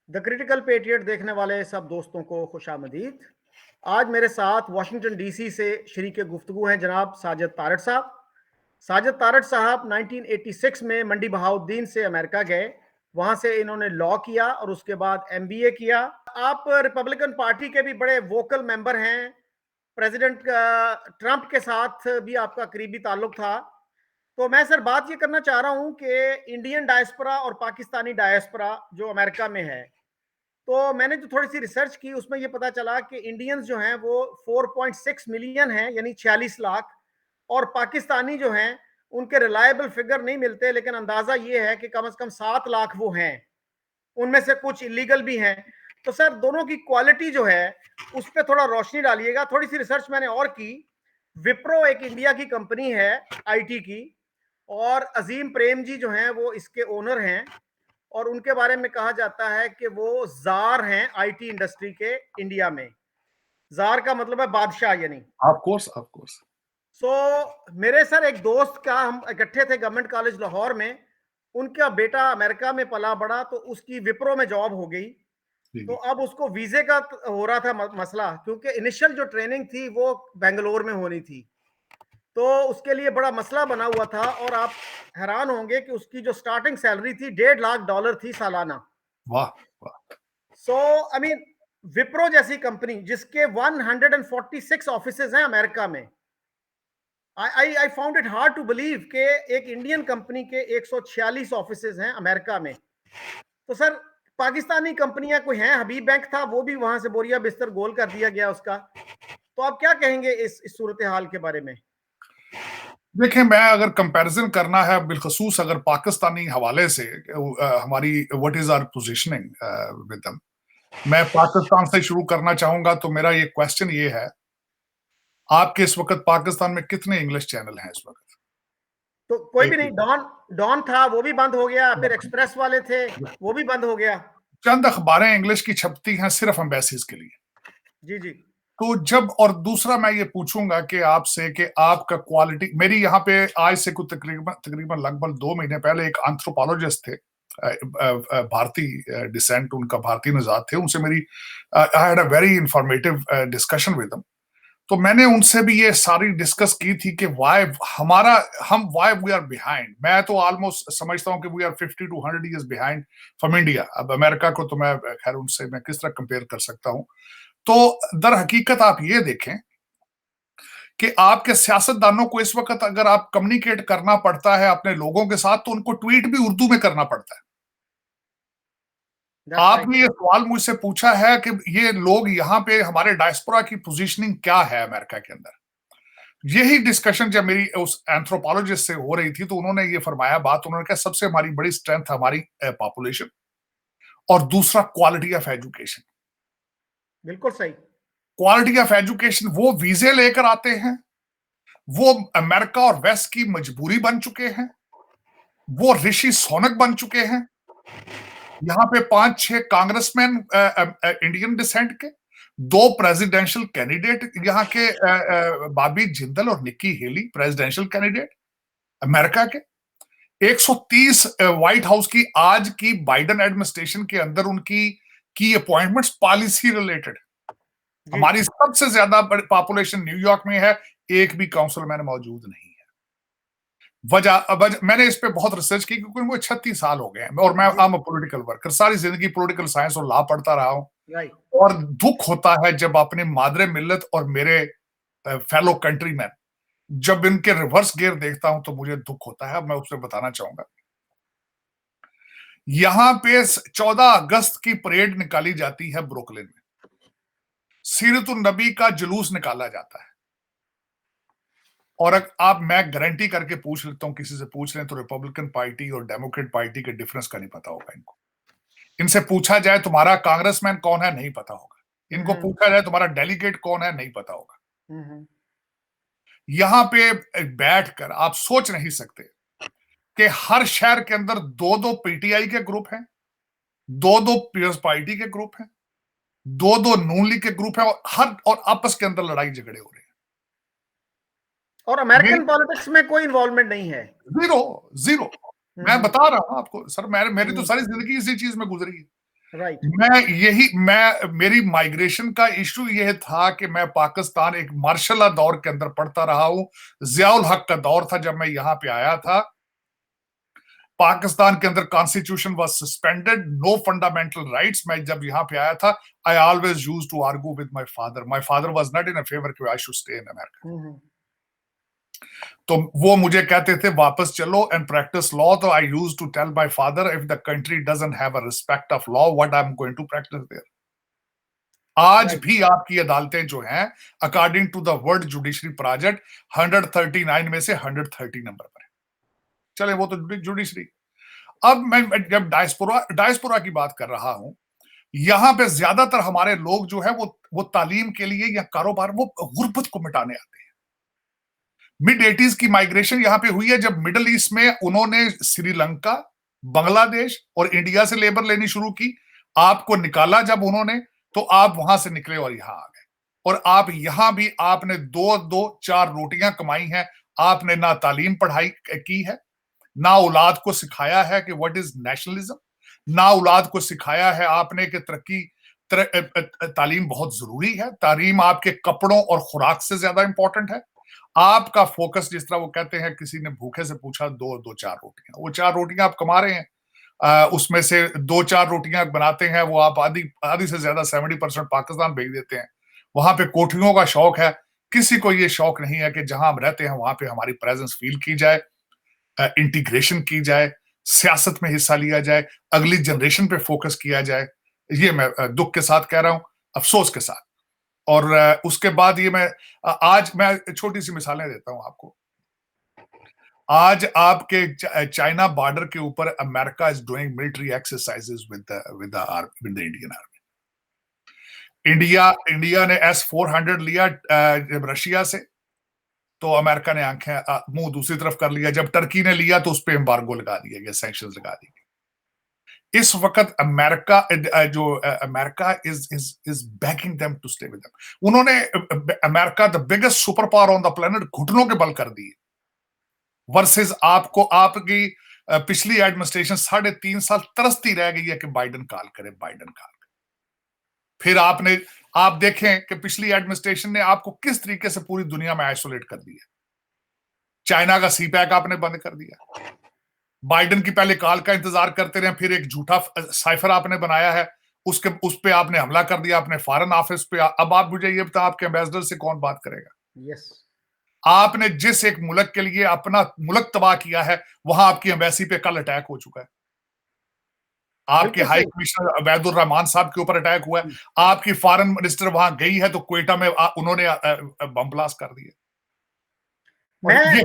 The critical patriot देखने वाले सब दोस्तों को खुशामदीद। आज मेरे साथ वाशिंगटन डीसी से शरीक गुफ्तगू हैं जनाब साजिद तारड़ साहब। साजिद तारड़ साहब 1986 में मंडी बहाउद्दीन से अमेरिका गए। वहां से इन्होंने लॉ किया और उसके बाद एमबीए किया। आप रिपब्लिकन पार्टी के भी बड़े वोकल मेंबर हैं। प्रेसिडेंट ट्रंप के साथ भी आपका करीबी ताल्लुक था। तो मैं सर बात ये करना चाह रहा हूं कि इंडियन डायस्पोरा और पाकिस्तानी डायस्पोरा जो अमेरिका में है, तो मैंने जो थोड़ी सी रिसर्च की उसमें ये पता चला कि इंडियंस जो हैं वो 4.6 मिलियन हैं, यानी 46 लाख। और पाकिस्तानी जो हैं उनके रिलायबल फिगर नहीं मिलते, लेकिन अंदाजा ये है कि कम से कम 7 लाख वो हैं। उनमें से कुछ इलीगल भी हैं। तो सर दोनों की क्वालिटी जो है उस पर थोड़ा रोशनी डालिएगा। थोड़ी सी रिसर्च मैंने और की। विप्रो एक इंडिया की कंपनी है आईटी की, और अजीम प्रेम जी जो हैं वो इसके ओनर हैं। और उनके बारे में कहा जाता है कि वो जार हैं आईटी इंडस्ट्री के इंडिया में। जार का मतलब है बादशाह, यानी। Of course, of course. मेरे सर एक दोस्त का, हम इकट्ठे थे गवर्नमेंट कॉलेज लाहौर में। उनका बेटा अमेरिका में पला बड़ा, तो उसकी विप्रो में जॉब हो गई। तो अब उसको वीजे का हो रहा था मसला, क्योंकि इनिशियल जो ट्रेनिंग थी वो बेंगलोर में होनी थी। तो उसके लिए बड़ा मसला बना हुआ था। और आप हैरान होंगे कि उसकी जो स्टार्टिंग सैलरी थी $1.5 थी सालाना। वाह वाह। सो आई मीन, विप्रो जैसी कंपनी जिसके 146 ऑफिसेज हैं अमेरिका में, I found it hard to believe कि एक इंडियन कंपनी के 146 ऑफिसेज हैं अमेरिका में। तो सर पाकिस्तानी कंपनियां कोई हैं, हबीब बैंक था, वो भी वहां से बोरिया बिस्तर गोल कर दिया गया उसका। तो आप क्या कहेंगे इस सूरत हाल के बारे में? देखिए, मैं अगर कंपैरिजन करना है बिलखसूस अगर पाकिस्तानी हवाले से, हमारी what is our positioning with them, मैं पाकिस्तान से शुरू करना चाहूंगा। तो मेरा ये क्वेश्चन ये है, आपके इस वक्त पाकिस्तान में कितने इंग्लिश चैनल हैं इस वक्त? तो कोई भी नहीं। डॉन डॉन था, वो भी बंद हो गया। फिर एक्सप्रेस वाले थे, वो भी बंद हो गया। चंद अखबारें इंग्लिश की छपती हैं सिर्फ एम्बेसीज के लिए। जी जी। तो जब, और दूसरा मैं ये पूछूंगा कि आपसे कि आपका क्वालिटी, मेरी यहाँ पे आज से कुछ तकरीबन तकरीबन लगभग 2 महीने पहले एक एंथ्रोपोलॉजिस्ट थे, भारतीय डिसेंट, उनका भारतीय निजात थे। उनसे मेरी I had a very informative discussion with them. तो मैंने उनसे भी ये सारी डिस्कस की थी कि वाई वी आर बिहाइंड। मैं तो ऑलमोस्ट समझता हूँ कि we are 50 to 100 years behind from India. अब अमेरिका को तो मैं खैर उनसे मैं किस तरह कंपेयर कर सकता हूँ। तो दर हकीकत आप ये देखें कि आपके सियासतदानों को इस वक्त अगर आप कम्युनिकेट करना पड़ता है अपने लोगों के साथ, तो उनको ट्वीट भी उर्दू में करना पड़ता है। आपने ये सवाल मुझसे पूछा है कि ये लोग यहाँ पे हमारे डायस्पोरा की पोजीशनिंग क्या है अमेरिका के अंदर। यही डिस्कशन जब मेरी उस एंथ्रोपोलॉजिस्ट से हो रही थी, तो उन्होंने ये फरमाया बात, उन्होंने कहा सबसे हमारी बड़ी स्ट्रेंथ हमारी पॉपुलेशन, और दूसरा क्वालिटी ऑफ एजुकेशन। बिल्कुल सही। क्वालिटी ऑफ एजुकेशन, वो वीजे लेकर आते हैं, वो अमेरिका और वेस्ट की मजबूरी बन चुके हैं, वो ऋषि सोनक बन चुके हैं। यहां पे 5-6 कांग्रेसमैन इंडियन डिसेंट के, 2 प्रेसिडेंशियल कैंडिडेट यहाँ के, बॉबी जिंदल और Nikki Haley presidential candidate America के। 130 व्हाइट हाउस की आज की बाइडेन एडमिनिस्ट्रेशन के अंदर उनकी की अपॉइंटमेंट्स पॉलिसी रिलेटेड। हमारी सबसे ज्यादा पॉपुलेशन न्यूयॉर्क में है, एक भी काउंसिलमैन मौजूद नहीं है। वजह मैंने इस पे बहुत रिसर्च की, क्योंकि मुझे 36 साल हो गए हैं और मैं पॉलिटिकल वर्कर, सारी जिंदगी पॉलिटिकल साइंस और लॉ पढ़ता रहा हूं। और दुख होता है जब अपने मादरे मिल्लत और मेरे फेलो कंट्रीमैन, जब इनके रिवर्स गियर देखता हूं तो मुझे दुख होता है। मैं उससे बताना चाहूंगा, यहां पे 14 अगस्त की परेड निकाली जाती है ब्रुकलिन में, सीरतुन नबी का जुलूस निकाला जाता है। और आप, मैं गारंटी करके पूछ लेता हूं, किसी से पूछ लें तो रिपब्लिकन पार्टी और डेमोक्रेट पार्टी के डिफरेंस का नहीं पता होगा इनको। इनसे पूछा जाए तुम्हारा कांग्रेसमैन कौन है, नहीं पता होगा। इनको पूछा जाए तुम्हारा डेलीगेट कौन है, नहीं पता होगा। यहां पे बैठकर आप सोच नहीं सकते कि हर शहर के अंदर 2-2 पीटीआई के ग्रुप हैं, 2-2 पीपल्स पार्टी के ग्रुप हैं, 2-2 नून लीग के ग्रुप हैं, और आपस के अंदर लड़ाई झगड़े हो रहे हैं। और अमेरिकन पॉलिटिक्स में कोई इन्वॉल्वमेंट नहीं है, जीरो जीरो। मैं बता रहा हूं आपको सर, मेरी तो सारी जिंदगी इसी चीज में गुजरी है। राइट। मेरी माइग्रेशन का इशू यह था कि मैं पाकिस्तान एक मार्शल लॉ दौर के अंदर पढ़ता रहा हूं। जियाउल हक का दौर था जब मैं यहां पे आया था। पाकिस्तान के अंदर constitution was suspended, no fundamental rights. मैं जब यहां पे आया था, I always used to argue with my father was not in favour कि I should stay in America. तो वो मुझे कहते थे वापस चलो एंड प्रैक्टिस लॉ। तो I used to tell my father, if the country doesn't have a respect of law, what I am going to practice there. आज भी आपकी अदालतें जो हैं, according to the World Judiciary Project, 139 में से 130 number पर है। चले वो तो जुडिशरी। अब मैं जब डायस्पोरा की बात कर रहा हूं, यहां पे ज्यादातर हमारे लोग जो है वो तालीम के लिए या कारोबार, वो गुर्बत को मिटाने आते हैं। मिड 80s की माइग्रेशन यहां पे हुई है जब मिडिल ईस्ट में उन्होंने श्रीलंका, बांग्लादेश और इंडिया से लेबर लेनी शुरू की। आपको निकाला जब उन्होंने, तो आप वहां से निकले और यहां आ गए। और आप यहां भी आपने दो चार रोटियां कमाई हैं। आपने ना तालीम पढ़ाई की है, ना औलाद को सिखाया है कि व्हाट इज नेशनलिज्म, ना औलाद को सिखाया है आपने कि तालीम बहुत जरूरी है। तालीम आपके कपड़ों और खुराक से ज्यादा इंपॉर्टेंट है। आपका फोकस, जिस तरह वो कहते हैं, किसी ने भूखे से पूछा दो चार रोटियां, वो 4 रोटियां आप कमा रहे हैं, उसमें से 2-4 रोटियां बनाते हैं, वो आप आधी से ज्यादा 70% पाकिस्तान भेज देते हैं। वहां पे कोठियों का शौक है। किसी को ये शौक नहीं है कि जहां हम रहते हैं वहां पे हमारी प्रेजेंस फील की जाए, इंटीग्रेशन की जाए, सियासत में हिस्सा लिया जाए, अगली जनरेशन पे फोकस किया जाए। ये मैं दुख के साथ कह रहा हूं, अफसोस के साथ। और उसके बाद ये आज मैं छोटी सी मिसालें देता हूं आपको। आज आपके चाइना बॉर्डर के ऊपर America is doing military exercises with the Indian army. India ने S-400 लिया रशिया से, तो अमेरिका ने आंखें मुंह दूसरी तरफ कर लिया। जब टर्की ने लिया तो उस पर एम्बार्गो लगा दिया गया, सैंक्शंस लगा दी गई। इस वक्त America is backing them to stay with them. उन्होंने America, the biggest super power on the planet, घुटनों के बल कर दिए। वर्सेस आपकी पिछली एडमिनिस्ट्रेशन 3.5 साल तरसती रह गई है कि बाइडेन कॉल करे। फिर आप देखें कि पिछली एडमिनिस्ट्रेशन ने आपको किस तरीके से पूरी दुनिया में आइसोलेट कर दिया। चाइना का CPEC आपने बंद कर दिया। बाइडेन की पहले कॉल का इंतजार करते रहे, फिर एक झूठा साइफर आपने बनाया है, उस पे आपने हमला कर दिया अपने फॉरेन ऑफिस पे। अब आप मुझे ये बताओ, आपके एम्बेसडर से कौन बात करेगा? यस। आपने जिस एक मुल्क के लिए अपना मुल्क तबाह किया है, वहां आपकी एम्बेसी पे कल अटैक हो चुका है। आपके हाई कमिश्नर अवैधुर रहमान साहब के ऊपर अटैक हुआ है। आपकी फॉरेन मिनिस्टर वहां गई है तो क्वेटा में उन्होंने बम ब्लास्ट कर दिए। मैं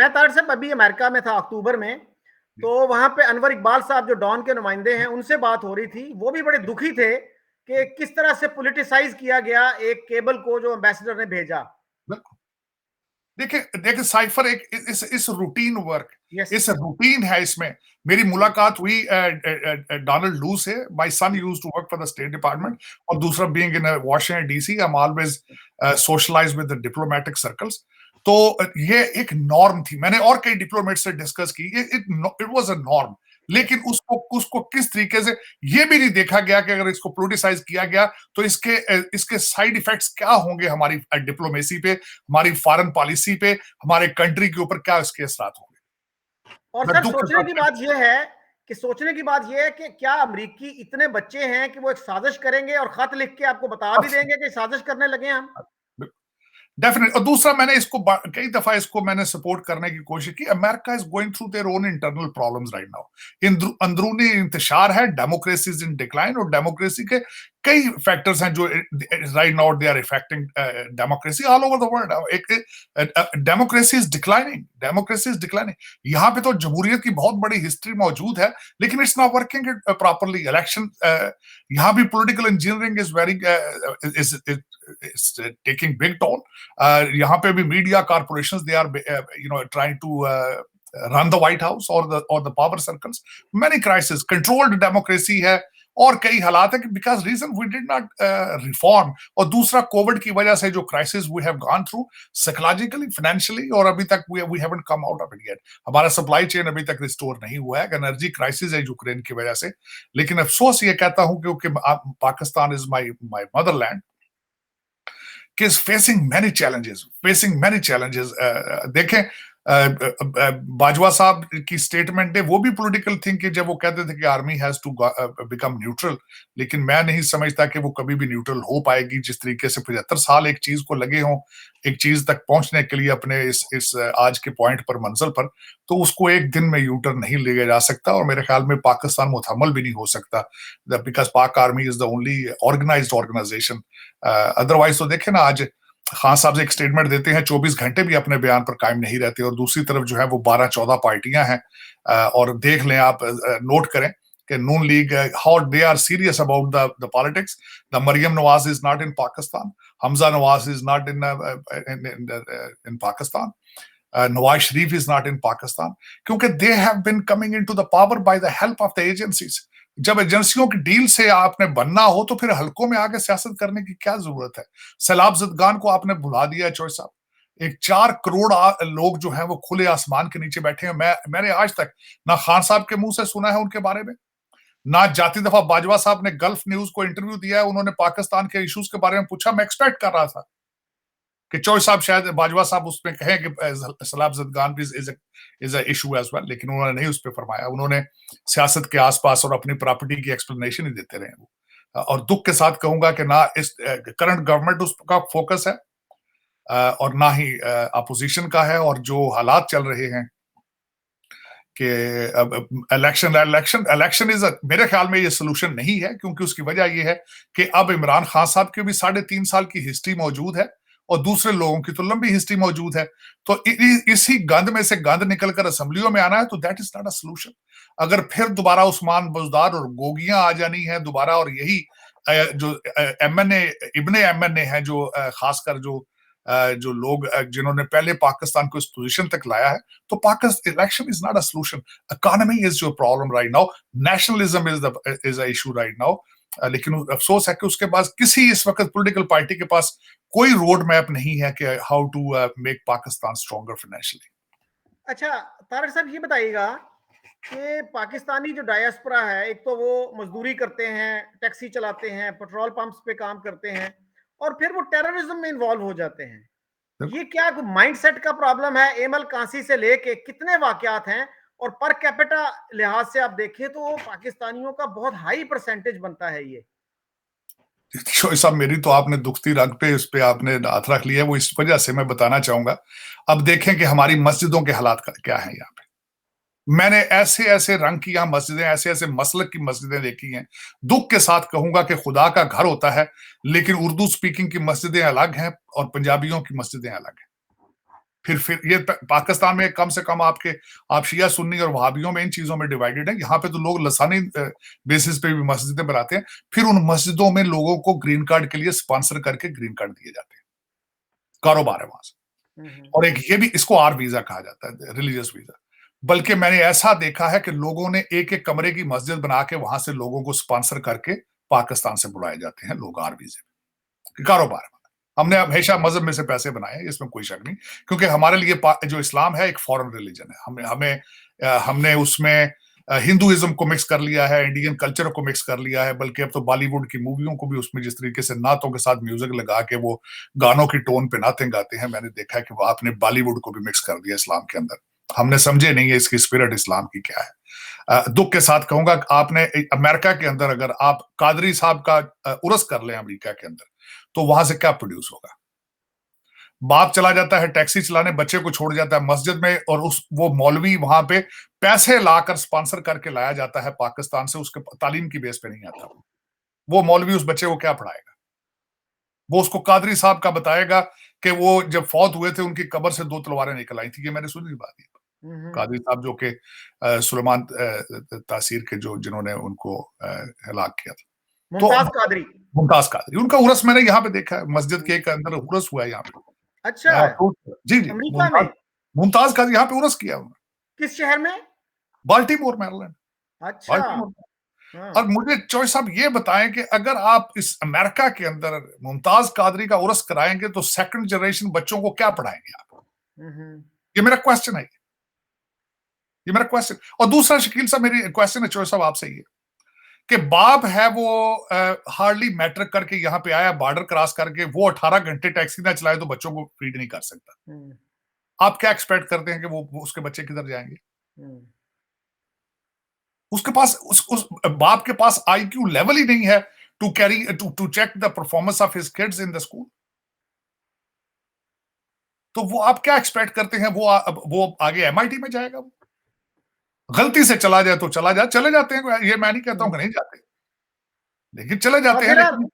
तारड़ साहब अभी अमेरिका में था अक्टूबर में, तो वहां पे अनवर इकबाल साहब जो डॉन के नुमाइंदे हैं, उनसे बात हो रही थी। वो भी बड़े दुखी थे कि किस तरह से पॉलिटिसाइज किया गया एक केबल को जो एम्बेसडर ने भेजा। देखिए साइफर इस रूटीन वर्क, इस रूटीन है। इसमें मेरी मुलाकात हुई डोनाल्ड लू से। My son used to work for the state department, और दूसरा being in Washington DC, I am always socialize with the diplomatic circles. तो ये एक नॉर्म थी। मैंने और कई डिप्लोमेट से डिस्कस की, इट वाज अ नॉर्म। लेकिन उसको किस तरीके से ये भी नहीं देखा गया कि अगर इसको पोलिटिसाइज किया गया तो इसके साइड इफेक्ट्स क्या होंगे हमारी डिप्लोमेसी पे, हमारी फॉरेन पॉलिसी पे, हमारे कंट्री के ऊपर क्या इसके असर होंगे। और सर सोचने की बात यह है कि क्या अमेरिकी इतने बच्चे हैं कि वो एक साजिश करेंगे और खत लिख के आपको बता भी देंगे कि साजिश करने लगे हम। डेफिनेट। और दूसरा, मैंने इसको कई दफा मैंने सपोर्ट करने की कोशिश की। America is going through their own internal problems right now. अंदरूनी इंतशार है, डेमोक्रेसी इज इन डिक्लाइन, और डेमोक्रेसी के कई फैक्टर्स हैं जो right now they are affecting democracy all over the world. Democracy is declining. यहाँ पे तो जमहूरियत की बहुत बड़ी हिस्ट्री मौजूद है, लेकिन it's not working properly. Election, यहाँ भी political engineering is very taking big toll. यहाँ पे भी media corporations, they are trying to run the White House or the power circles. Many crises. Controlled democracy है, और कई हालात है कि because reason we did not reform, और दूसरा कोविड की वजह से जो crisis we have gone through psychologically, financially, और अभी तक we haven't come out of it yet. हमारा सप्लाई चेन अभी तक रिस्टोर नहीं हुआ है, एनर्जी क्राइसिस है यूक्रेन की वजह से। लेकिन अफसोस ये कहता हूं क्योंकि पाकिस्तान इज माई मदरलैंड, कि is facing many challenges। देखें बाजवा साहब की स्टेटमेंट है, वो भी पॉलिटिकल थिंग कि जब वो कहते थे कि army has to become neutral, लेकिन मैं नहीं समझता कि वो कभी भी न्यूट्रल हो पाएगी। जिस तरीके से 75 साल एक चीज को लगे हों, एक चीज तक पहुंचने के लिए अपने इस आज के पॉइंट पर, मंजिल पर, तो उसको एक दिन में यूटर्न नहीं लिया जा सकता, और मेरे ख्याल में पाकिस्तान मुतहम्मल भी नहीं हो सकता, because Pak army is the only organised organisation. Otherwise तो देखे ना, आज खान साहब एक स्टेटमेंट देते हैं, 24 घंटे भी अपने बयान पर कायम नहीं रहते, और दूसरी तरफ जो है वो 12-14 पार्टियां हैं। और देख लें आप, नोट करें कि Noon League, how they are serious about the politics. The Maryam Nawaz is not in Pakistan, Hamza Nawaz is not in Pakistan, Nawaz Sharif is not in Pakistan, क्योंकि they have been coming into the power by the help of the agencies. जब एजेंसियों की deal से आपने बनना हो तो फिर हल्कों में आगे सियासत करने की क्या जरूरत है। सैलाब ज़दगान को आपने भुला दिया चौधरी साहब। एक 4 करोड़ लोग जो हैं वो खुले आसमान के नीचे बैठे हैं। मैंने आज तक ना खान साहब के मुंह से सुना है उनके बारे में, ना जाती दफा बाजवा साहब ने गल्फ न्यूज को इंटरव्यू दिया है, उन्होंने पाकिस्तान के इश्यूज के बारे में पूछा। मैं एक्सपेक्ट कर रहा था कि चौधरी साहब शायद बाजवा साहब उसमें कहें कि सैलाब ज़दगान भी is a issue as well, लेकिन उन्होंने नहीं उस पर फरमाया। उन्होंने सियासत के आसपास और अपनी प्रॉपर्टी की एक्सप्लेनेशन ही देते रहे वो। और दुख के साथ कहूंगा कि ना इस करंट गवर्नमेंट उसका फोकस है, और ना ही अपोजिशन का है। और जो हालात चल रहे हैं कि इलेक्शन इज मेरे ख्याल में ये सोल्यूशन नहीं है, क्योंकि उसकी वजह ये है कि अब इमरान खान साहब की भी 3.5 साल की हिस्ट्री मौजूद है, और दूसरे लोगों की तो लंबी हिस्ट्री मौजूद है। तो इसी गंद में से गंद निकलकर असेंबलियों में आना है, तो that is not a solution. अगर फिर दोबारा उस्मान बुज़दार और गोगियां आ जानी है दोबारा, और यही जो एमएनए, इब्ने एमएनए है, जो खासकर जो लोग जिन्होंने पहले पाकिस्तान को इस पोजीशन तक लाया है, तो Pakistan election is not a solution. Economy is your problem right now, nationalism is a issue right now. लेकिन अफसोस है कि उसके पास किसी इस वक्त पॉलिटिकल पार्टी के पास कोई रोड मैप नहीं है कि how to make Pakistan stronger financially. अच्छा तारक साहब, ये बताइएगा कि पाकिस्तानी जो डायस्पोरा है, एक तो वो मजदूरी करते हैं, टैक्सी चलाते हैं, पेट्रोल पंप्स पे काम करते हैं, और फिर वो टेररिज्म में इन्वॉल्व हो जाते हैं। ये क्या माइंडसेट का प्रॉब्लम है? एमएल कांसी से लेके कितने वाकयात हैं, और पर कैपिटा लिहाज से आप देखें तो पाकिस्तानियों का बहुत हाई परसेंटेज बनता है ये। साहब, मेरी तो आपने दुखती रग पे इस पे आपने हाथ रख लिया है, वो इस वजह से मैं बताना चाहूंगा। अब देखें कि हमारी मस्जिदों के हालात क्या है यहाँ पे। मैंने ऐसे ऐसे रंग की यहाँ मस्जिदें, ऐसे ऐसे मसलक की मस्जिदें देखी हैं। दुख के साथ कहूंगा कि खुदा का घर होता है, लेकिन उर्दू स्पीकिंग की मस्जिदें अलग हैं और पंजाबियों की मस्जिदें अलग हैं। फिर ये पाकिस्तान में कम से कम आप शिया सुन्नी और वहाबियों में इन चीजों में डिवाइडेड है। यहाँ पे तो लोग लसानी बेसिस पे भी मस्जिदें बनाते हैं, फिर उन मस्जिदों में लोगों को ग्रीन कार्ड के लिए स्पॉन्सर करके ग्रीन कार्ड दिए जाते हैं। कारोबार है वहां से। और एक ये भी, इसको आर वीजा कहा जाता है, रिलीजियस वीजा। बल्कि मैंने ऐसा देखा है कि लोगों ने एक एक कमरे की मस्जिद बना के वहां से लोगों को स्पॉन्सर करके पाकिस्तान से बुलाए जाते हैं लोग, आर वीजे। कारोबार। हमने हमेशा मजहब में से पैसे बनाए, इसमें कोई शक नहीं, क्योंकि हमारे लिए जो इस्लाम है एक फॉरेन रिलीजन है। हमने उसमें हिंदुइज्म को मिक्स कर लिया है, इंडियन कल्चर को मिक्स कर लिया है, बल्कि अब तो बॉलीवुड की मूवियों को भी उसमें जिस तरीके से नातों के साथ म्यूजिक लगा के वो गानों की टोन पे नाते गाते हैं, मैंने देखा है कि वो आपने बॉलीवुड को भी मिक्स कर दिया इस्लाम के अंदर। हमने समझे नहीं है इसकी स्पिरिट इस्लाम की क्या है। दुख के साथ कहूंगा, आपने अमेरिका के अंदर अगर आप कादरी साहब का उर्स कर लें अमेरिका के अंदर, तो वहां से क्या प्रोड्यूस होगा? बाप चला जाता है टैक्सी चलाने, बच्चे को छोड़ जाता है मस्जिद में, और वो मौलवी वहां पे पैसे लाकर स्पॉन्सर करके लाया जाता है पाकिस्तान से, उसके तालीम की बेस पे नहीं आता। वो मौलवी उस बच्चे को क्या पढ़ाएगा? वो उसको कादरी साहब का बताएगा कि वो जब फौत हुए थे उनकी कब्र से 2 तलवारें निकल आई थी। ये मैंने सुनी बात है। कादरी साहब जो कि सुलेमान तासीर के जिन्होंने उनको हलाक किया था, मुमताज कादरी। मुमताज कादरी, उनका उर्स मैंने यहाँ पे देखा है, मस्जिद के एक अंदर उर्स हुआ है यहाँ पे। अच्छा, जी जी, अमेरिका में मुमताज कादरी यहाँ पे उर्स किया उन्होंने। किस शहर में? Baltimore, Maryland. अच्छा, हाँ। और मुझे चौधरी साहब ये बताएं कि अगर आप इस अमेरिका के अंदर मुमताज कादरी का उर्स कराएंगे तो सेकंड जनरेशन बच्चों को क्या पढ़ाएंगे आप? ये मेरा क्वेश्चन है, ये मेरा क्वेश्चन। और दूसरा शकील साहब मेरी क्वेश्चन है चौधरी साहब आपसे ये कि बाप है वो हार्डली मैट्रिक करके यहाँ पे आया, बॉर्डर क्रॉस करके, वो 18 घंटे टैक्सी ना चलाए तो बच्चों को फीड नहीं कर सकता। आप क्या एक्सपेक्ट करते हैं कि वो उसके बच्चे किधर जाएंगे? उसके पास उस बाप के पास आईक्यू लेवल ही नहीं है to carry to check the performance of his kids in the school. तो वो आप क्या एक्सपेक्ट करते हैं वो आगे एमआईटी में जाएगा? वो गलती से चला जाए तो चला जाए, चले जाते हैं, ये मैं नहीं कहता हूं कि नहीं जाते, लेकिन चले जाते हैं। लेकिन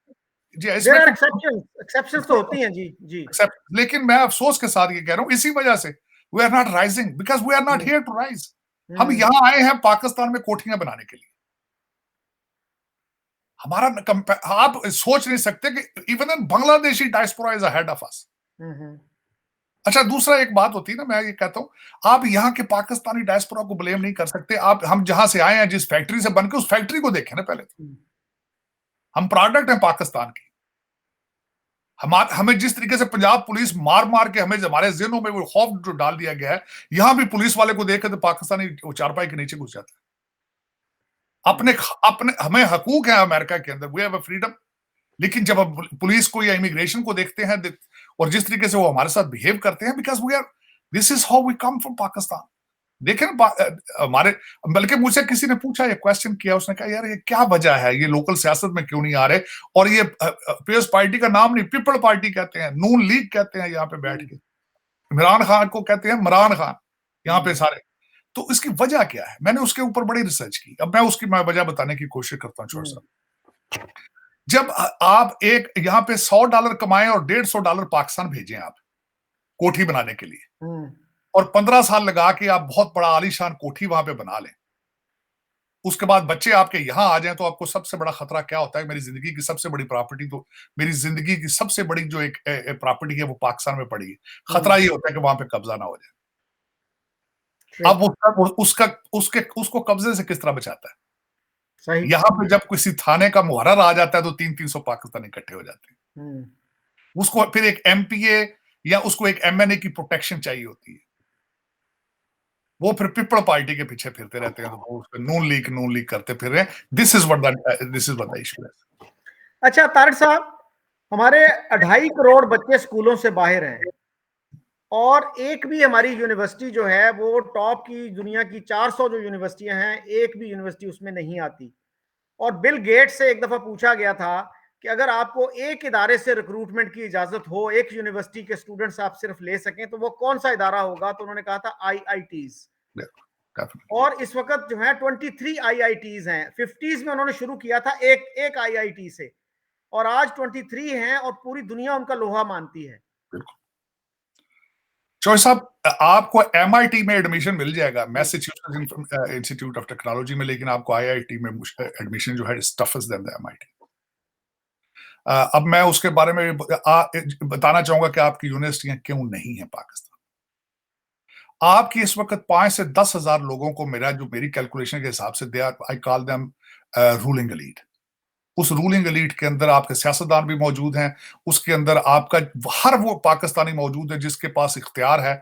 जी इसमें एक्सेप्शंस तो होती हैं जी जी। लेकिन मैं अफसोस के साथ ये कह रहा हूं इसी वजह से we are not rising because we are not here to rise. हम यहां आए हैं पाकिस्तान में कोठियां बनाने के लिए। हमारा आप सोच नहीं सकते कि even in Bangladeshi diaspora is ahead of us. अच्छा दूसरा एक बात होती है ना, मैं ये कहता हूं आप यहाँ के पाकिस्तानी डायस्पोरा को ब्लेम नहीं कर सकते। आप हम जहां से आए हैं जिस फैक्ट्री से बनकर, उस फैक्ट्री को देखें ना पहले तो। हम प्रोडक्ट हैं पाकिस्तान की। हमें जिस तरीके से पंजाब पुलिस मार मार के हमें हमारे ज़हनों में वो खौफ जो डाल दिया गया है, यहां भी पुलिस वाले को देखे तो पाकिस्तानी चारपाई के नीचे घुस जाता है। अपने अपने हमें हकूक है अमेरिका के अंदर, वी हैव अ फ्रीडम। लेकिन जब हम पुलिस को या इमिग्रेशन को देखते हैं और जिस तरीके से वो हमारे साथ बिहेव करते हैं, because we are this is how we come from Pakistan. देखें हमारे, बल्कि मुझसे किसी ने पूछा, ये क्वेश्चन किया, उसने कहा यार ये क्या वजह है, ये लोकल सियासत में क्यों नहीं आ रहे? और ये पीपल्स पार्टी का नाम नहीं, पीपल पार्टी कहते हैं, नून लीग कहते हैं यहाँ पे बैठ के, इमरान खान को कहते हैं इमरान खान यहाँ पे सारे। तो इसकी वजह क्या है? मैंने उसके ऊपर बड़ी रिसर्च की। अब मैं उसकी वजह बताने की कोशिश करता हूँ छोड़ साहब। जब आप एक यहाँ पे $100 कमाएं और $150 पाकिस्तान भेजें आप कोठी बनाने के लिए, और 15 साल लगा के आप बहुत बड़ा आलीशान कोठी वहां पे बना लें, उसके बाद बच्चे आपके यहां आ जाएं, तो आपको सबसे बड़ा खतरा क्या होता है? मेरी जिंदगी की सबसे बड़ी प्रॉपर्टी, तो मेरी जिंदगी की सबसे बड़ी जो एक प्रॉपर्टी है वो पाकिस्तान में पड़ी है। खतरा ये होता है कि वहां पे कब्जा ना हो जाए। अब उसको कब्जे से किस तरह बचाता है? सही। यहाँ पे जब किसी थाने का मुहर्रर आ जाता है तो 300-300 पाकिस्तानी इकट्ठे हो जाते हैं। उसको फिर एक एमपीए या उसको एक एमएनए की प्रोटेक्शन चाहिए होती है। वो फिर पीपल पार्टी के पीछे फिरते रहते हैं, तो वो उसको नून लीग करते फिर रहे हैं। This is what the issue है। अच्छा तारक साहब, हमारे 2.5 करोड़ बच्चे स्कूलों से बाहर हैं, और एक भी हमारी यूनिवर्सिटी जो है वो टॉप की, दुनिया की 400 जो यूनिवर्सिटियां हैं, एक भी यूनिवर्सिटी उसमें नहीं आती। और बिल गेट्स से एक दफा पूछा गया था कि अगर आपको एक इदारे से रिक्रूटमेंट की इजाजत हो, एक यूनिवर्सिटी के स्टूडेंट्स आप सिर्फ ले सकें, तो वो कौन सा इदारा होगा? तो उन्होंने कहा था आईआईटीज। और इस वक्त जो है 23 आईआईटीज हैं। 50s में उन्होंने शुरू किया था एक आईआईटी से, और आज 23 हैं, और पूरी दुनिया उनका लोहा मानती है। चौधरी साहब, आपको एमआईटी में एडमिशन मिल जाएगा, मैसेच्यूसेट्स इंस्टीट्यूट ऑफ टेक्नोलॉजी में, लेकिन आपको आईआईटी में एडमिशन जो है टफेस्ट देन द एमआईटी। अब मैं उसके बारे में बताना चाहूंगा कि आपकी यूनिवर्सिटियां क्यों नहीं है पाकिस्तान। आपकी इस वक्त 5 से 10 हजार लोगों को, मेरी कैलकुलेशन के हिसाब से, they are, I call them ruling elite. उस रूलिंग एलीट के अंदर आपके सियासतदान भी मौजूद हैं, उसके अंदर आपका हर वो पाकिस्तानी मौजूद है जिसके पास इख्तियार है,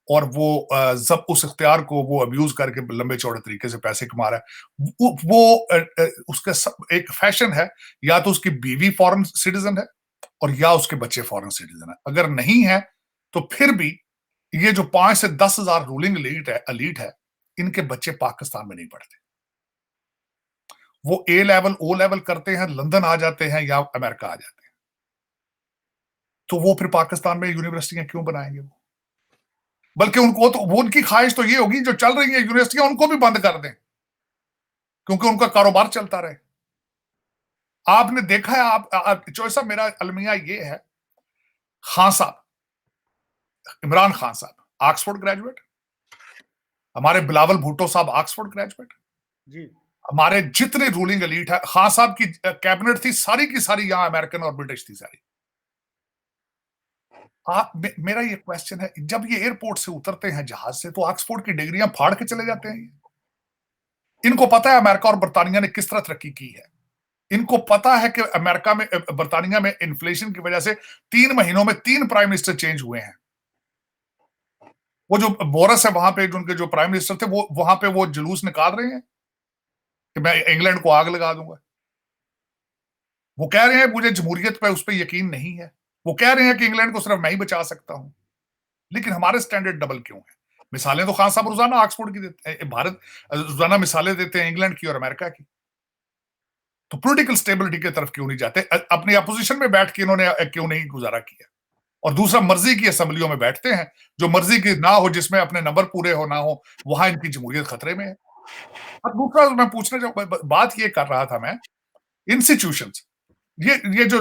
और वो जब उस इख्तियार को वो अब्यूज करके लंबे चौड़े तरीके से पैसे कमा रहा है। उसका एक फैशन है, या तो उसकी बीवी फॉरेन सिटीजन है और या उसके बच्चे फॉरेन सिटीजन है। अगर नहीं है तो फिर भी ये जो 5 से 10 हजार रूलिंग एलीट है, इनके बच्चे पाकिस्तान में नहीं पढ़ते। वो ए लेवल ओ लेवल करते हैं, लंदन आ जाते हैं या अमेरिका आ जाते हैं। तो वो फिर पाकिस्तान में यूनिवर्सिटियां क्यों बनाएंगे? वो बल्कि वो उनकी ख्वाहिश तो ये होगी जो चल रही है यूनिवर्सिटियां उनको भी बंद कर दें, क्योंकि उनका कारोबार चलता रहे। आपने देखा है, चौधरी साहब, मेरा अलमिया ये है, खान साहब, इमरान खान साहब ऑक्सफोर्ड ग्रेजुएट, हमारे बिलावल भुट्टो साहब ऑक्सफोर्ड ग्रेजुएट जी, हमारे जितने रूलिंग एलीट है, खान साहब की कैबिनेट थी सारी की सारी यहां अमेरिकन और ब्रिटिश थी सारी। मेरा ये क्वेश्चन है, जब ये एयरपोर्ट से उतरते हैं जहाज से, तो ऑक्सफोर्ड की डिग्रियां फाड़ के चले जाते हैं। इनको पता है अमेरिका और बरतानिया ने किस तरह तरक्की की है। इनको पता है कि अमेरिका में, बरतानिया में इन्फ्लेशन की वजह से 3 महीनों में 3 प्राइम मिनिस्टर चेंज हुए हैं। वो जो बोरस है वहां पे, उनके जो प्राइम मिनिस्टर थे, वो वहां पे वो जुलूस निकाल रहे हैं कि मैं इंग्लैंड को आग लगा दूंगा। वो कह रहे हैं मुझे जमहूरियत पे उस पर यकीन नहीं है। वो कह रहे हैं कि इंग्लैंड को सिर्फ मैं ही बचा सकता हूं। लेकिन हमारे स्टैंडर्ड डबल क्यों है? मिसालें तो खान साहब रोजाना ऑक्सफोर्ड की देते हैं, भारत रोजाना मिसालें देते हैं इंग्लैंड की और अमेरिका की। तो पॉलिटिकल स्टेबिलिटी की तरफ क्यों नहीं जाते? अपनी अपोजिशन में बैठ के इन्होंने क्यों नहीं गुजारा किया? और दूसरा, मर्जी की असेंबलियों में बैठते हैं जो मर्जी की ना हो, जिसमें अपने नंबर पूरे हो ना हो, वहां इनकी जमहूरियत खतरे में है। और दूसरा मैं पूछना बात ये कर रहा था मैं, इंस्टीट्यूशंस, ये जो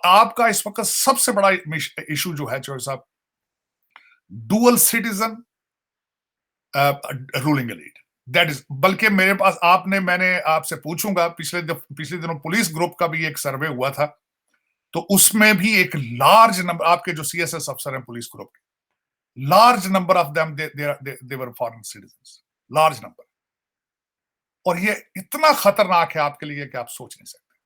आपका इस वक्त सबसे बड़ा इशू जो है चौधरी साहब, dual citizen ruling elite, that is, बल्कि मेरे पास मैंने आपसे पूछूंगा, पिछले दिनों पुलिस ग्रुप का भी एक सर्वे हुआ था, तो उसमें भी एक लार्ज नंबर, आपके जो सीएसएस अफसर हैं पुलिस ग्रुप के, large number of them they were foreign citizens, large number. और ये इतना खतरनाक है आपके लिए कि आप सोच नहीं सकते,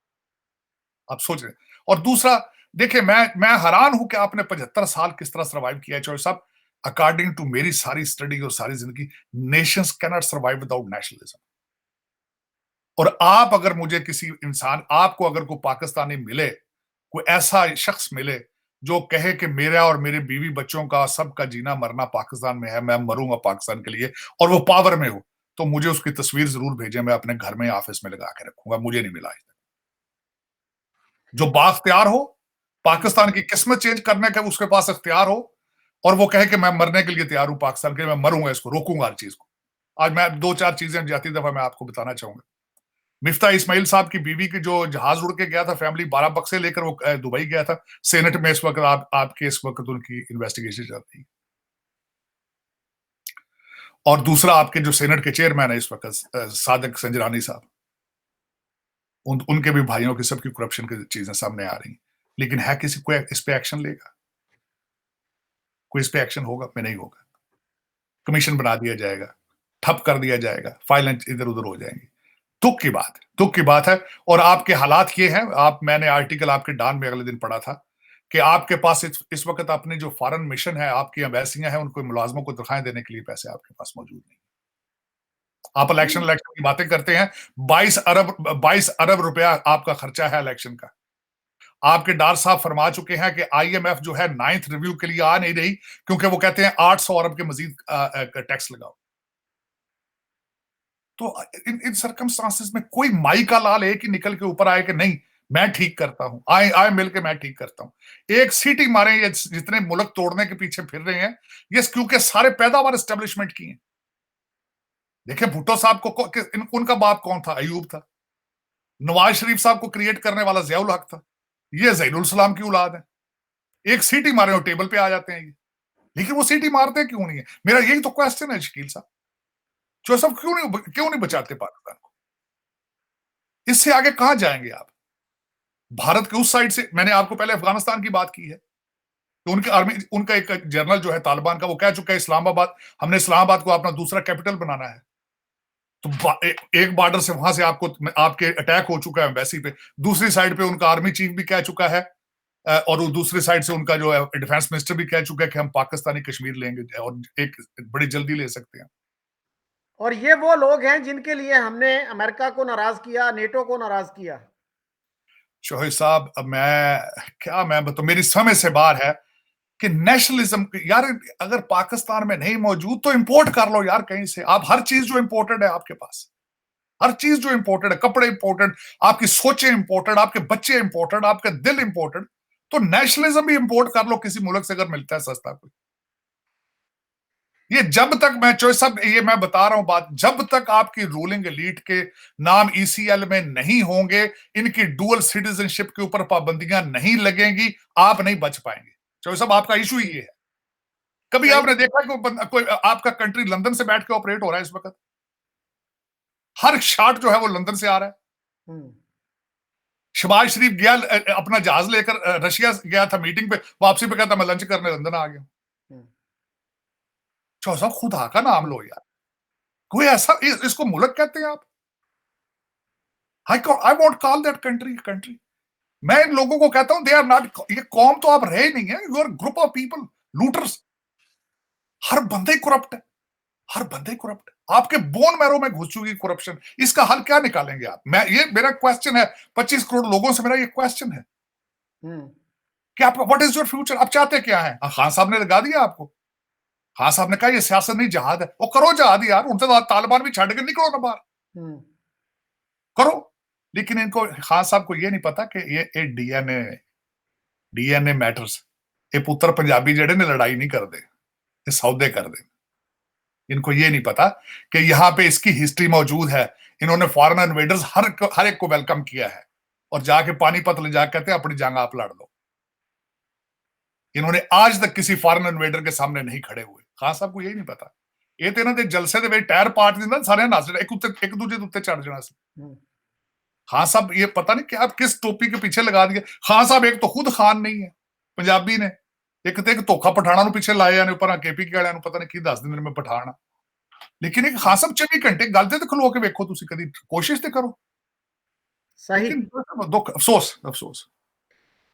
आप सोच रहे। और दूसरा, देखिए मैं हैरान हूं कि आपने 75 साल किस तरह सर्वाइव किया है चौधरी साहब। अकॉर्डिंग टू मेरी सारी स्टडी और सारी जिंदगी, Nations can not survive without nationalism. और आप अगर मुझे किसी इंसान, आपको अगर कोई पाकिस्तानी मिले, कोई ऐसा शख्स मिले जो कहे कि मेरा और मेरे बीवी बच्चों का सबका जीना मरना पाकिस्तान में है, मैं मरूंगा पाकिस्तान के लिए, और वो पावर में हो, तो मुझे उसकी तस्वीर जरूर भेजें, मैं अपने घर में ऑफिस में लगा के रखूंगा। मुझे नहीं मिला। जो बाख्तियार हो, पाकिस्तान की किस्मत चेंज करने का उसके पास इख्तियार हो, और वो कहे कि मैं मरने के लिए तैयार हूं पाकिस्तान के लिए, मैं मरूंगा, इसको रोकूंगा हर चीज को। आज मैं 2-4 चीजें जाती दफा मैं आपको बताना चाहूंगा। मिफ्ता इस्माइल साहब की बीवी की जो जहाज उड़ के गया था, फैमिली 12 बक्से लेकर वो दुबई गया था। सेनेट में इस वक्त आपके इस वक्त उनकी इन्वेस्टिगेशन चल रही है। और दूसरा, आपके जो सेनेट के चेयरमैन है इस वक्त, सादिक संजरानी साहब, उनके भी भाइयों की सबकी करप्शन की चीजें सामने आ रही। लेकिन है किसी कोई इस पे एक्शन लेगा? कोई इस पे एक्शन होगा? में नहीं होगा। कमीशन बना दिया जाएगा, ठप कर दिया जाएगा, फाइलें इधर उधर हो जाएंगी। दुख की बात है। और आपके हालात ये हैं, मैंने आर्टिकल आपके डॉन में अगले दिन पढ़ा था कि आपके पास इस वक्त अपनी जो फॉरेन मिशन है, आपकी एम्बेसियां हैं, उनको मुलाजमों को तनख्वाहें देने के लिए पैसे आपके पास मौजूद नहीं। आप इलेक्शन की बातें करते हैं, 22 अरब रुपया आपका खर्चा है इलेक्शन का। आपके डार साहब फरमा चुके हैं कि आईएमएफ जो है 9th रिव्यू के लिए आ नहीं रही, क्योंकि वो कहते हैं 800 अरब के मजीद टैक्स लगाओ। तो इन सर्कमस्टांसेस में कोई माई का लाल एक ही निकल के ऊपर आए कि नहीं मैं ठीक करता हूं, आए मिलके मैं ठीक करता हूं। एक सीटी मारे ये जितने मुल्क तोड़ने के पीछे फिर रहे हैं, ये क्योंकि सारे पैदावार एस्टेब्लिशमेंट की हैं। देखिए भुट्टो साहब को उनका बाप कौन था? अयूब था। नवाज शरीफ साहब को क्रिएट करने वाला जियाउल हक था। ये ज़ैनुल सलाम की औलाद है। एक सीटी मारे और टेबल पे आ जाते हैं ये। लेकिन वो सीटी मारते क्यों नहीं है? मेरा यही तो क्वेश्चन है शकील साहब। जो सब क्यों नहीं बचाते पाकिस्तान को? इससे आगे कहां जाएंगे आप? भारत के उस साइड से मैंने आपको पहले अफगानिस्तान की बात की है, तो उनके आर्मी, उनका एक जनरल जो है तालिबान का, वो कह चुका है इस्लामाबाद, हमने इस्लामाबाद को अपना दूसरा कैपिटल बनाना है। तो एक बॉर्डर से वहां से आपके अटैक हो चुका है एम्बेसी पे, दूसरी साइड पे उनका आर्मी चीफ भी कह चुका है, और दूसरी साइड से उनका जो है डिफेंस मिनिस्टर भी कह चुका है कि हम पाकिस्तानी कश्मीर लेंगे और एक बड़ी जल्दी ले सकते हैं। और ये वो लोग हैं जिनके लिए हमने अमेरिका को नाराज किया, नेटो को नाराज किया। शोहेब साहब, मैं तो मेरी समझ से बाहर है कि नेशनलिज्म यार, अगर पाकिस्तान में नहीं मौजूद तो इंपोर्ट कर लो यार कहीं से। आप हर चीज जो इंपोर्टेड है आपके पास, हर चीज जो इंपोर्टेड है, कपड़े इंपोर्टेड, आपकी सोचें इंपोर्टेड, आपके बच्चे इंपोर्टेड, आपका दिल इंपोर्टेड, तो नेशनलिज्म भी इंपोर्ट कर लो किसी मुल्क से अगर मिलता है सस्ता कोई। ये जब तक मैं बता रहा हूं बात, जब तक आपकी रूलिंग एलीट के नाम ईसीएल में नहीं होंगे, इनकी डुअल सिटीजनशिप के ऊपर पाबंदियां नहीं लगेंगी, आप नहीं बच पाएंगे। चौधरी साहब, आपका इशू ये है। कभी आपने देखा कि कोई आपका कंट्री लंदन से बैठ के ऑपरेट हो रहा है इस वक्त? हर शॉट जो है वो लंदन से आ रहा है। शहबाज शरीफ गया अपना जहाज लेकर रशिया गया था मीटिंग पे, वापसी पे कहता मैं लंच करने लंदन आ गया। चौधरी साहब, खुदा का नाम लो यार। कोई ऐसा, इसको मुल्क कहते हैं आप? I won't call that country. मैं इन लोगों को कहता हूं दे आर नॉट, ये कौम तो आप रहे नहीं है, you are group of people looters. हर बंदे करप्ट है, हर बंदे करप्ट है, आपके बोन मैरो में घुस चुकी करप्शन। इसका हल क्या निकालेंगे आप? मैं ये मेरा क्वेश्चन है, 25 करोड़ लोगों से मेरा ये क्वेश्चन है कि आप व्हाट इज योर फ्यूचर, आप चाहते क्या है? खान साहब ने लगा दिया आपको, खान साहब ने कहा ये सियासत नहीं जहाद है, वो करो जहाद यार, उनसे तो तालिबान भी छड़ के निकलो ना बाहर, करो। लेकिन इनको खान साहब को ये नहीं पता कि ये डीएनए मैटर्स। ये पुत्र पंजाबी जेडे ने लड़ाई नहीं कर दे, ये सौदे कर दे। इनको ये नहीं पता कि यहां पे इसकी हिस्ट्री मौजूद है। इन्होंने फॉरेन इन्वेडर्स हर एक को वेलकम किया है, और जाके पानीपत ले जाकर कहते हैं अपनी जंग आप लड़ लो। इन्होंने आज तक किसी फॉरेन इन्वेडर के सामने नहीं खड़े हुए। खान साहब को यही नहीं पता। ये तो इन्होंने जलसे दे टायर पार्ट दिंदा सारे नस एक दूजे उत्ते चढ़ जाना सी। खान साहब ये पता नहीं कि आप किस टोपी के पीछे लगा दिए। खान साहब एक तो खुद खान नहीं है पंजाबी ने, एक तो एक धोखा पठाना पीछे लाए ने ऊपर केपी के वाले पता नहीं की दस दिन में पठान। लेकिन एक खान साहब 24 घंटे गल ते खलो के वेखो, तुसी कदी कोशिश ते करो। सही। लेकिन दुख, अफसोस।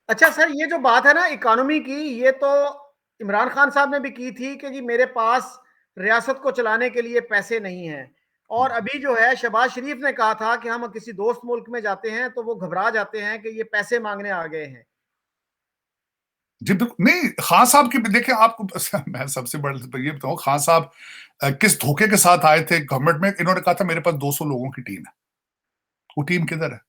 अच्छा सर, ये जो बात है ना इकोनॉमी की, ये तो इमरान खान साहब ने भी की थी कि जी मेरे पास रियासत को चलाने के लिए पैसे नहीं हैं। और अभी जो है शहबाज शरीफ ने कहा था कि हम किसी दोस्त मुल्क में जाते हैं तो वो घबरा जाते हैं कि ये पैसे मांगने आ गए हैं। जी नहीं, खान साहब की देखिए आपको मैं सबसे बड़ा ये बताऊं, खान साहब किस धोखे के साथ आए थे गवर्नमेंट में। इन्होंने कहा था मेरे पास 200 लोगों की टीम है। वो टीम किधर है?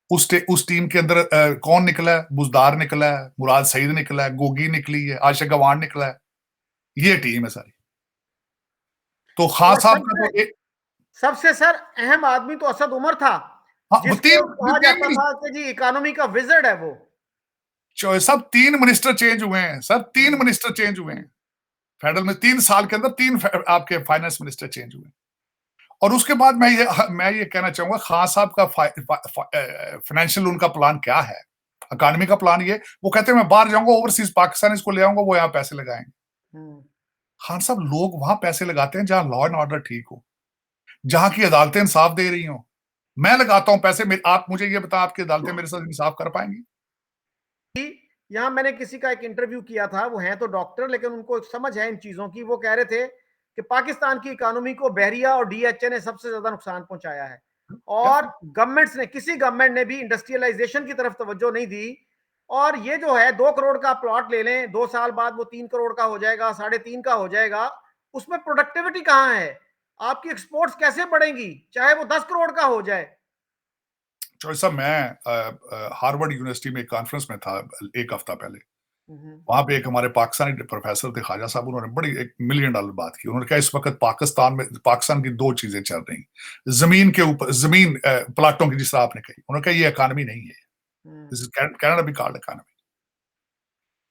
उस टीम के अंदर कौन निकला है? बुजदार निकला है, मुराद सईद निकला है, गोगी निकली है, आशिक गवान निकला है। ये टीम है सारी। तो खान साहब का तो सबसे सर अहम आदमी तो असद उमर था, जिसको कहा जाता था कि जी इकोनॉमी का विजर्ड है वो। सब 3 मिनिस्टर चेंज हुए हैं सर, 3 मिनिस्टर चेंज हुए हैं फेडरल में। 3 साल के अंदर 3 आपके फाइनेंस मिनिस्टर चेंज हुए। और उसके बाद मैं ये कहना चाहूंगा खान साहब का फाइनेंशियल उनका प्लान क्या है, इकोनॉमी का प्लान। ये वो कहते हैं मैं बाहर जाऊंगा, ओवरसीज पाकिस्तान इसको ले आऊंगा, वो यहाँ पैसे लगाएंगे। खान साहब लोग वहां पैसे लगाते हैं जहां लॉ एंड ऑर्डर ठीक हो, जहां की अदालतें इंसाफ दे रही हो। मैं लगाता हूं पैसे, आप मुझे ये बता आपकी अदालतें मेरे साथ इंसाफ कर पाएंगी? यहाँ मैंने किसी का एक इंटरव्यू किया था, वो हैं तो डॉक्टर लेकिन उनको समझ है इन चीजों की। वो कह रहे थे कि पाकिस्तान की इकोनॉमी को बहरिया और डीएचए ने सबसे ज्यादा नुकसान पहुंचाया है, और गवर्नमेंट्स ने, किसी गवर्नमेंट ने भी इंडस्ट्रियलाइजेशन की तरफ तवज्जो नहीं दी। और ये जो है 2 करोड़ का प्लॉट ले लें, 2 साल बाद वो 3 करोड़ का हो जाएगा, 3.5 का हो जाएगा। उसमें प्रोडक्टिविटी कहाँ है? आपकी एक्सपोर्ट्स कैसे बढ़ेंगी चाहे वो 10 करोड़ का हो जाए? चौधरी साहब, मैं हार्वर्ड यूनिवर्सिटी में एक कॉन्फ्रेंस में था एक हफ्ता पहले। वहां पे एक हमारे पाकिस्तानी प्रोफेसर थे ख्वाजा साहब, उन्होंने बड़ी एक $1 मिलियन बात की। उन्होंने कहा इस वक्त पाकिस्तान की 2 चीजें चल रही, जमीन के ऊपर, जमीन प्लाटों की, जिस तरह आपने कही। उन्होंने कहा ये इकोनॉमी नहीं है, दिस इज कैनेडा भी कॉल्ड इकोनॉमी।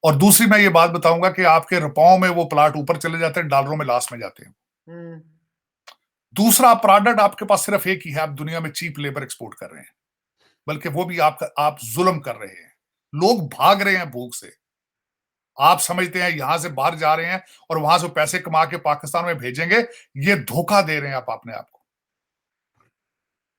और दूसरी मैं ये बात बताऊंगा कि आपके रुपयों में वो प्लाट ऊपर चले जाते हैं, डॉलरों में लास्ट में जाते हैं। दूसरा प्रोडक्ट आपके पास सिर्फ एक ही है, आप दुनिया में चीप लेबर एक्सपोर्ट कर रहे हैं, बल्कि वो भी आप जुल्म कर रहे हैं। लोग भाग रहे हैं भूख से। आप समझते हैं यहां से बाहर जा रहे हैं और वहां से पैसे कमा के पाकिस्तान में भेजेंगे, ये धोखा दे रहे हैं आप अपने आप को।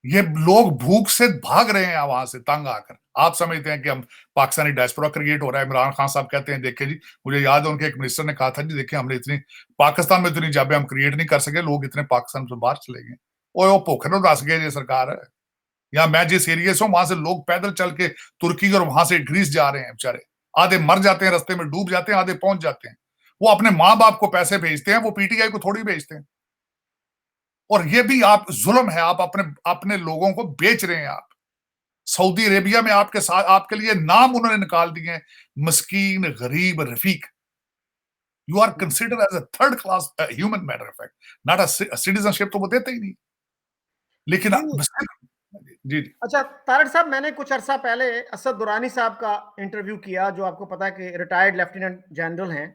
ये लोग भूख से भाग रहे हैं वहां से तंग आकर। आप समझते हैं कि हम पाकिस्तानी डायस्पोरा क्रिएट हो रहा है। इमरान खान साहब कहते हैं देखिए जी, मुझे याद है उनके एक मिनिस्टर ने कहा था जी देखिए हमने इतनी पाकिस्तान में इतनी जॉबें हम क्रिएट नहीं कर सके, लोग इतने पाकिस्तान से बाहर चले गए। वो भूखे तो दस गए ये सरकार है। या मैं जिस एरिया से हूं वहां से लोग पैदल चल के तुर्की और वहां से ग्रीस जा रहे हैं बेचारे। आधे मर जाते हैं, रस्ते में डूब जाते हैं, आधे पहुंच जाते हैं। वो अपने माँ बाप को पैसे भेजते हैं, वो पीटीआई को थोड़ी भेजते हैं। और ये भी आप जुल्म है, आप अपने लोगों को बेच रहे हैं। आप सऊदी अरेबिया में आपके साथ आपके लिए नाम उन्होंने निकाल दिए हैं, मस्कीन, गरीब, रफीक। You are considered as a third class human, matter of fact, not a citizenship तो वो देते ही नहीं। लेकिन जी। अच्छा तारड़ साहब, मैंने कुछ अरसा पहले असद दुरानी साहब का इंटरव्यू किया, जो आपको पता है कि रिटायर्ड लेफ्टिनेंट जनरल हैं।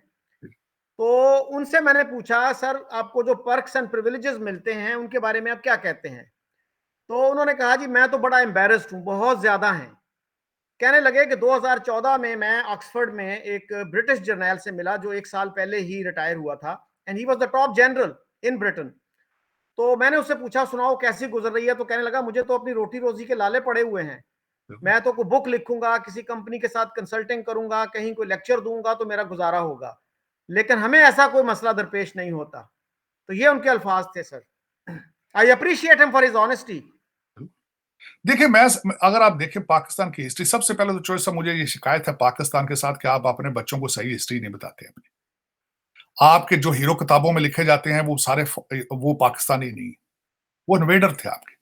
तो उनसे मैंने पूछा सर आपको जो पर्क्स एंड प्रिविलेजेस मिलते हैं उनके बारे में आप क्या कहते हैं? तो उन्होंने कहा जी मैं तो बड़ा एम्बेरस्ड हूं, बहुत ज्यादा हैं। कहने लगे कि 2014 में मैं ऑक्सफोर्ड में एक ब्रिटिश जर्नैल से मिला जो 1 साल पहले ही रिटायर हुआ था, and he was the top general in Britain. तो मैंने उससे पूछा सुनाओ कैसी गुजर रही है, तो कहने लगा मुझे तो अपनी रोटी रोजी के लाले पड़े हुए हैं, मैं तो कोई बुक लिखूंगा, किसी कंपनी के साथ कंसल्टिंग करूंगा, कहीं कोई लेक्चर दूंगा तो मेरा गुजारा होगा, लेकिन हमें ऐसा कोई मसला दरपेश नहीं होता। तो ये उनके अल्फाज थे sir. I appreciate him for his honesty. देखिए, मैं अगर आप देखें पाकिस्तान की हिस्ट्री, सबसे पहले तो चॉइस साहब मुझे ये शिकायत है पाकिस्तान के साथ कि आप अपने बच्चों को सही हिस्ट्री नहीं बताते अपनी। आपके जो हीरो किताबों में लिखे जाते हैं वो सारे वो पाकिस्तानी नहीं, वो इन्वेडर थे आपके,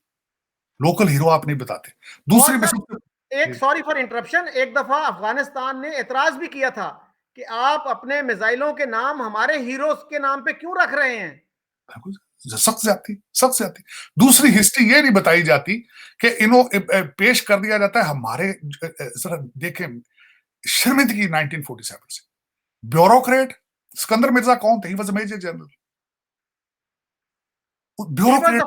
लोकल हीरो आप नहीं बताते। दूसरी एक सॉरी फॉर इंटरप्शन, एक दफा अफगानिस्तान ने एतराज भी किया था कि आप अपने मिसाइलों के नाम हमारे हीरोज के नाम पे क्यों रख रहे हैं। सख्त जाती, सख्त जाती। दूसरी हिस्ट्री ये नहीं बताई जाती कि इन्हों पेश कर दिया जाता है हमारे, जरा देखें शर्मिंदगी 1947 से। ब्यूरोक्रेट सिकंदर मिर्जा कौन थे? He was a major general. Bureaucrat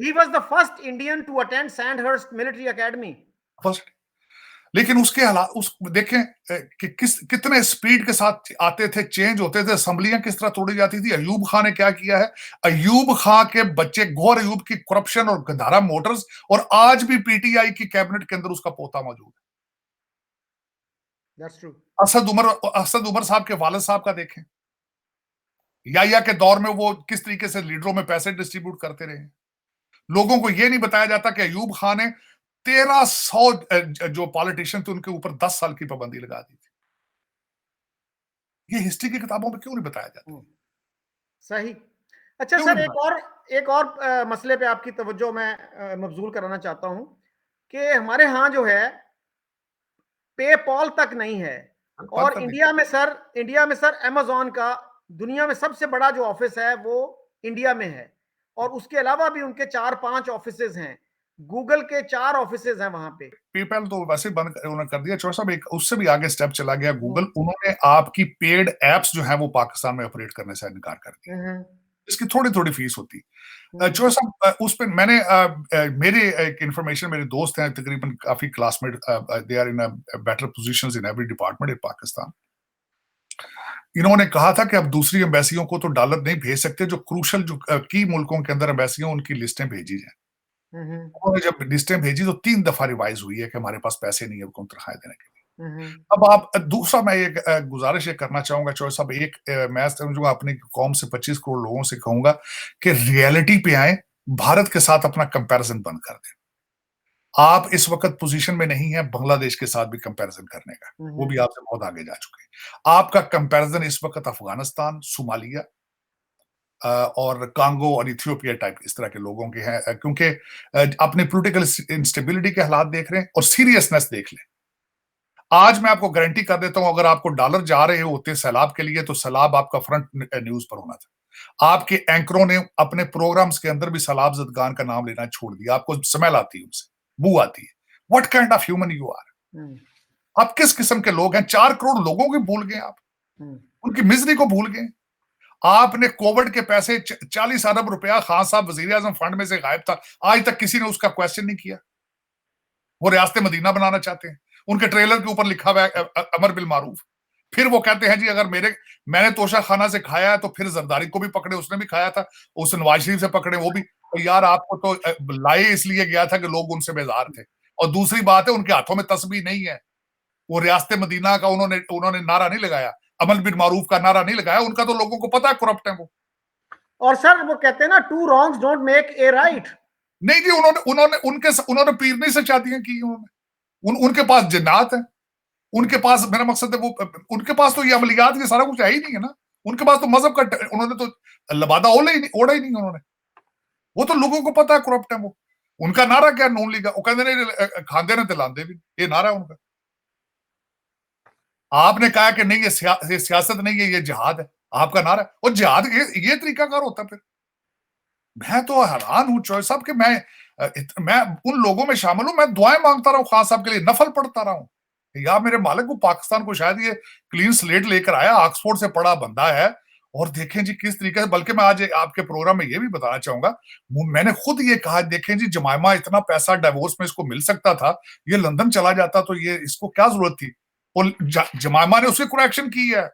he was the first Indian to attend Sandhurst Military Academy. First. लेकिन उसके हालात देखें कि कितने स्पीड के साथ आते थे, चेंज होते थे, असेंबलियां किस तरह तोड़ी जाती थी। अयूब खान ने क्या किया है? अयूब खान के बच्चे गौर अयूब की करप्शन और गंधारा मोटर्स, और आज भी पीटीआई की कैबिनेट के अंदर उसका पोता मौजूद है। That's true. असद उमर साहब के वालिद साहब का देखें, या के दौर में वो किस तरीके से लीडरों में पैसे डिस्ट्रीब्यूट करते रहे। लोगों को यह नहीं बताया जाता कि अयूब खान ने 1300 जो पॉलिटिशियन थे उनके ऊपर 10 साल की पाबंदी लगा दी थी। ये हिस्ट्री की किताबों में क्यों नहीं बताया जाता? सही। अच्छा सर, एक और मसले पे आपकी तवज्जो मैं मबजूल कराना चाहता हूं कि हमारे यहाँ जो है पेपॉल तक नहीं है, और इंडिया में सर अमेज़न का दुनिया में सबसे बड़ा जो ऑफिस है वो इंडिया में है, और उसके अलावा भी उनके 4-5 ऑफिसेज हैं। गूगल के 4 ऑफिसेज हैं वहां पे। पेपैल तो वैसे बंद उन्होंने कर दिया। चौहान साहब एक उससे भी आगे स्टेप चला गया गूगल, उन्होंने आपकी पेड एप्स जो है वो पाकिस्तान में ऑपरेट करने से इनकार कर दिया। इसकी थोड़ी थोड़ी फीस होती। चौहान साहब उस पर मैंने मेरे एक इंफॉर्मेशन, मेरे दोस्त हैं तकरीबन काफी classmate, they are in better positions in every department in Pakistan. इन्होंने कहा था कि अब दूसरी एम्बेसियों को तो डॉलर नहीं भेज सकते, जो क्रूशल जो की मुल्कों के अंदर एम्बेसियों उनकी लिस्टें भेजी जाए। उन्होंने जब लिस्टें भेजी तो 3 दफा रिवाइज हुई है कि हमारे पास पैसे नहीं है उनको तनख्वाह देने के लिए। अब आप दूसरा, मैं एक गुजारिश ये करना चाहूंगा चौहान साहब, एक मैं समझूंगा अपनी कौम से 25 करोड़ लोगों से कहूंगा कि रियलिटी पे आए, भारत के साथ अपना कंपैरिजन बंद कर दें। आप इस वक्त पोजीशन में नहीं है बांग्लादेश के साथ भी कंपैरिजन करने का, वो भी आपसे बहुत आगे जा चुके हैं। आपका कंपैरिजन इस वक्त अफगानिस्तान, सोमालिया और कांगो और इथियोपिया टाइप इस तरह के लोगों के हैं, क्योंकि अपनी पॉलिटिकल इंस्टेबिलिटी के हालात देख रहे हैं और सीरियसनेस देख लें। आज मैं आपको गारंटी कर देता हूं, अगर आपको डॉलर जा रहे होते सैलाब के लिए तो सैलाब आपका फ्रंट न्यूज पर होना था। आपके एंकरों ने अपने प्रोग्राम्स के अंदर भी सैलाब जदगान का नाम लेना छोड़ दिया। आपको स्मेल आती है उनसे, बू आती है। What kind of human you are? आप किस किस्म के लोग हैं? 4 करोड़ लोगों को भूल गए आप, उनकी मिजरी को भूल गए। आपने कोविड के पैसे 40 अरब रुपया खान साहब वजीर आजम फंड में से गायब था, आज तक किसी ने उसका क्वेश्चन नहीं किया। वो रियासत मदीना बनाना चाहते हैं, उनके ट्रेलर के ऊपर लिखा हुआ है अमर बिल मारूफ। फिर वो कहते हैं जी अगर मैंने तोशा खाना से खाया है तो फिर जरदारी को भी पकड़े, उसने भी खाया था, उस नवाज शरीफ से पकड़े वो भी। तो यार आपको तो लाए इसलिए गया था कि लोग उनसे बेजार थे। और दूसरी बात है उनके हाथों में तस्बीह नहीं है, वो रियासत मदीना का उन्होंने नारा नहीं लगाया, अमल बिन मारूफ का नारा नहीं लगाया। उनका तो लोगों को पता है करप्ट है वो। और सर वो कहते हैं ना, 2 wrongs don't make a right. नहीं जी, उन्होंने पीरनी से शादियां की उन्होंने, उनके पास जिन्नात है, उनके पास, मेरा मकसद है वो, उनके पास तो ये अमलियात ये सारा कुछ है ही नहीं है ना। उनके पास तो मजहब का उन्होंने तो लबादा ओढ़ा ही नहीं उन्होंने। वो तो लोगों को पता है करप्ट है वो। उनका नारा क्या नून लीग, वो कहते नहीं खांदे ने लांदे भी, ये नारा है उनका। आपने कहा कि नहीं ये सियासत नहीं है, ये जिहाद है, आपका नारा। और जिहाद ये तरीकाकार होता है फिर? मैं तो हैरान हूं चौहान साहब कि मैं उन लोगों में शामिल हूं। मैं दुआएं मांगता रहा हूं खान साहब के लिए, नफल पढ़ता रहा हूं, या मेरे मालिक को पाकिस्तान को शायद ये क्लीन स्लेट लेकर आया, ऑक्सफोर्ड से पढ़ा बंदा है। और देखें जी किस तरीके से, बल्कि मैं आज आपके प्रोग्राम में ये भी बताना चाहूंगा, मैंने खुद ये कहा, देखें जी जमाइमा इतना पैसा डिवोर्स में इसको मिल सकता था, ये लंदन चला जाता तो ये इसको क्या जरूरत थी? और जमाइमा ने उसकी करेक्शन की है।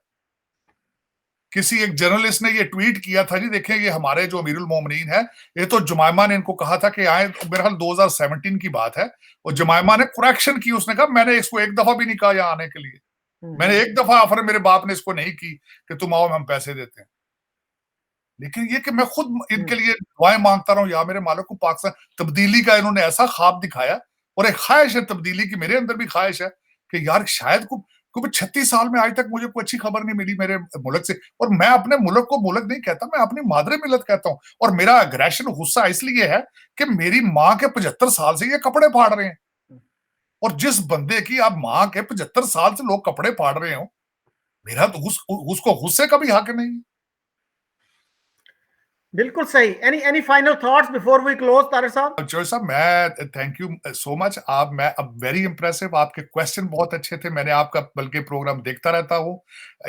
किसी एक जर्नलिस्ट ने ये ट्वीट किया था जी, देखें ये हमारे जो अमीरुल मोमिनीन है, ये तो जुमायमा ने इनको कहा था कि आए, मेरे ख्याल 2017 की बात है, और जुमायमा ने करेक्शन की, उसने कहा मैंने इसको एक दफा भी नहीं कहा यहाँ आने के लिए, मैंने एक दफा ऑफर मेरे बाप ने इसको नहीं की कि तुम आओ हम पैसे देते हैं। लेकिन ये कि मैं खुद इनके लिए दुआएं मांगता रहा हूं, या मेरे मालिक को पाकिस्तान तब्दीली का इन्होंने ऐसा ख्वाब दिखाया, और एक ख्वाहिश है तब्दीली की, मेरे अंदर भी ख्वाहिश है कि यार शायद क्योंकि 36 साल में आज तक मुझे कोई अच्छी खबर नहीं मिली मेरे मुल्क से, और मैं अपने मुल्क को मुल्क नहीं कहता, मैं अपनी मादरे मिलत कहता हूं। और मेरा अग्रेशन गुस्सा इसलिए है कि मेरी माँ के 75 साल से ये कपड़े फाड़ रहे हैं, और जिस बंदे की आप माँ के 75 साल से लोग कपड़े फाड़ रहे हो, मेरा तो उसको गुस्से का भी हक नहीं। बिल्कुल सही। Any final thoughts before we close Tariq sahab? जोर साहब, मैं थैंक यू सो मच। आप मैं अब वेरी इंप्रेसिव, आपके क्वेश्चन बहुत अच्छे थे, मैंने आपका बल्कि प्रोग्राम देखता रहता हूँ।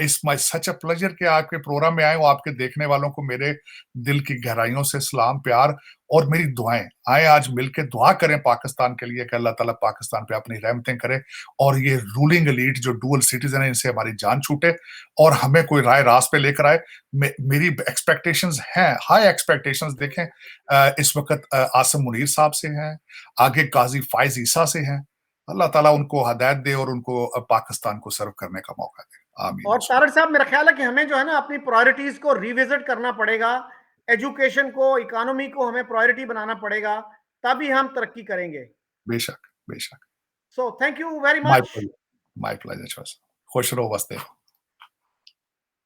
It's my such a pleasure कि आपके प्रोग्राम में आए हूँ। आपके देखने वालों को मेरे दिल की गहराइयों से सलाम, प्यार और मेरी दुआएं। आए आज मिलकर दुआ करें पाकिस्तान के लिए कि अल्लाह ताला पाकिस्तान पे अपनी रहमतें करे, और ये रूलिंग एलीट जो डुअल सिटीजन है इनसे हमारी जान छूटे, और हमें कोई राय रास पे लेकर आए। मेरी एक्सपेक्टेशंस हैं, हाई एक्सपेक्टेशंस। देखें इस वक्त आसिम मुनीर साहब से हैं, आगे काजी फाइज ईसा से हैं। अल्लाह ताला उनको हदायत दे और उनको पाकिस्तान को सर्व करने का मौका दे। आमीन। और तारिक साहब, मेरा ख्याल है कि हमें जो है ना अपनी प्रायोरिटीज को रिविजिट करना पड़ेगा, एजुकेशन को, इकोनॉमी को हमें प्रायोरिटी बनाना पड़ेगा, तभी हम तरक्की करेंगे। बेशक बेशक। So thank you very my much. Pleasure, my pleasure. खुश रहो, बसते रहो।